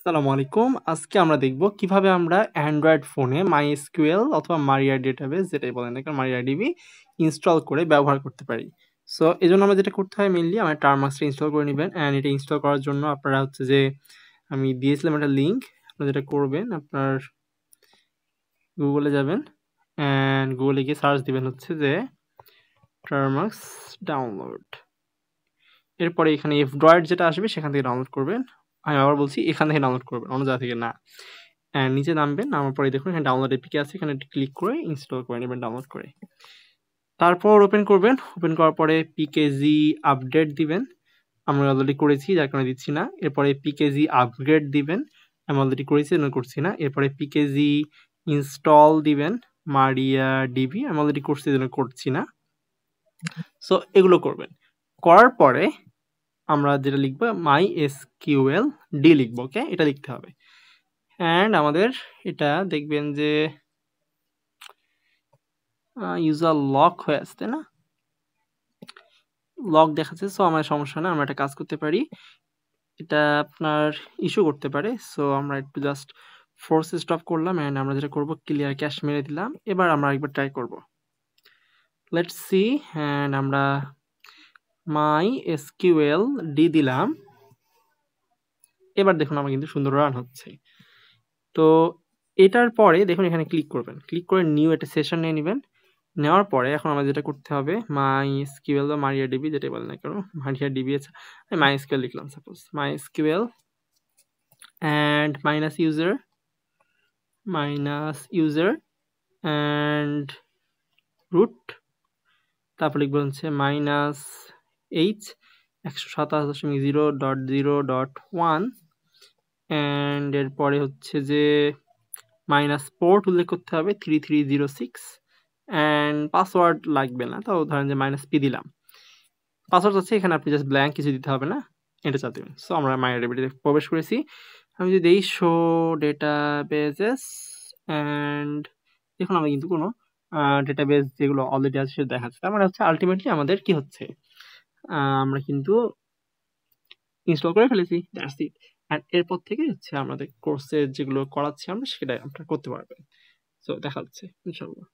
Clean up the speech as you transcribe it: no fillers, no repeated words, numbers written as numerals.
আসসালামু আলাইকুম। আজকে আমরা দেখব কিভাবে আমরা অ্যান্ড্রয়েড ফোনে MySQL অথবা মারিয়া ডেটাবেস যেটাই বলেন না কেন MariaDB ইনস্টল করে ব্যবহার করতে পারি। সো এজন্য আমরা যেটা করতে হয় মেইনলি আমার টার্মাক্সটা ইনস্টল করে নিবেন অ্যান্ড এটা ইনস্টল করার জন্য আপনারা হচ্ছে যে আমি দিয়েছিলাম একটা লিঙ্ক। আপনারা যেটা করবেন আপনার গুগলে যাবেন অ্যান্ড গুগলে গিয়ে সার্চ দিবেন হচ্ছে যে টার্মাক্স ডাউনলোড। এরপরে এখানে F-Droid যেটা আসবে সেখান থেকে ডাউনলোড করবেন। আমি আবার বলছি এখান থেকে ডাউনলোড করবেন, অন্য জায়গা থেকে না। নিচে নামবেন, নামার পরে দেখুন এখানে ডাউনলোড এপিকে আছে, এখানে ক্লিক করে ইনস্টল করে নেবেন ডাউনলোড করে। তারপর ওপেন করবেন, ওপেন করার পরে পিকেজি আপডেট দিবেন। আমরা অলরেডি করেছি যার কারণে দিচ্ছি না। এরপরে পিকেজি আপগ্রেড দিবেন, আমি অলরেডি করেছি জন্য করছি না। এরপরে পিকেজি ইনস্টল দিবেন MariaDB, আমি অলরেডি করছি জন্য করছি না। সো এগুলো করবেন। করার পরে আমরা যেটা লিখবো MySQL লিখবো, ওকে, এটা লিখতে হবে। অ্যান্ড আমাদের এটা দেখবেন যে ইউজার লক হয়ে আসছে, তাই না? লক দেখাচ্ছে। সো আমার সমস্যা না, আমরা একটা কাজ করতে পারি, এটা আপনার ইস্যু করতে পারে। সো আমরা একটু জাস্ট ফোর্স স্টপ করলাম অ্যান্ড আমরা যেটা করব ক্লিয়ার ক্যাশ মেরে দিলাম। এবার আমরা একবার ট্রাই করব, লেটস সি। অ্যান্ড আমরা MySQL দিলাম। এবার দেখুন আমার কিন্তু সুন্দর রান হচ্ছে। তো এটার পরে দেখুন এখানে ক্লিক করবেন, ক্লিক করে নিউ একটা সেশন নিয়ে নেবেন। নেওয়ার পরে এখন আমাদের যেটা করতে হবে MySQL বা MariaDB যেটাই বলেন না কেন, MariaDB আছে, আমি MySQL লিখলাম suppose, MySQL and minus user and root, তারপর লিখবো হচ্ছে -h 127.0.0.1 অ্যান্ড এরপরে হচ্ছে যে পোর্ট উল্লেখ করতে হবে 3306 অ্যান্ড পাসওয়ার্ড লাগবে না, তাও ধরেন যে -p দিলাম। পাসওয়ার্ড আছে এখানে, আপনি জাস্ট ব্ল্যাঙ্ক কিছু দিতে হবে না, এটা চাপ দেবেন। সো আমরা MariaDB-তে প্রবেশ করেছি। আমি যদি এই শো ডেটাবেজেস অ্যান্ড দেখুন আমরা কিন্তু কোনো ডেটাবেস যেগুলো অলরেডি আছে সেটা দেখাচ্ছে। তার মানে হচ্ছে আলটিমেটলি আমাদের কি হচ্ছে, আমরা কিন্তু ইনস্টল করে ফেলেছি, দ্যাটস ইট। অ্যান্ড এরপর থেকে হচ্ছে আমাদের কোর্সের যেগুলো করাচ্ছি আমরা সেটাই আপনারা করতে পারবেন। সো দেখা হচ্ছে ইনশাআল্লাহ।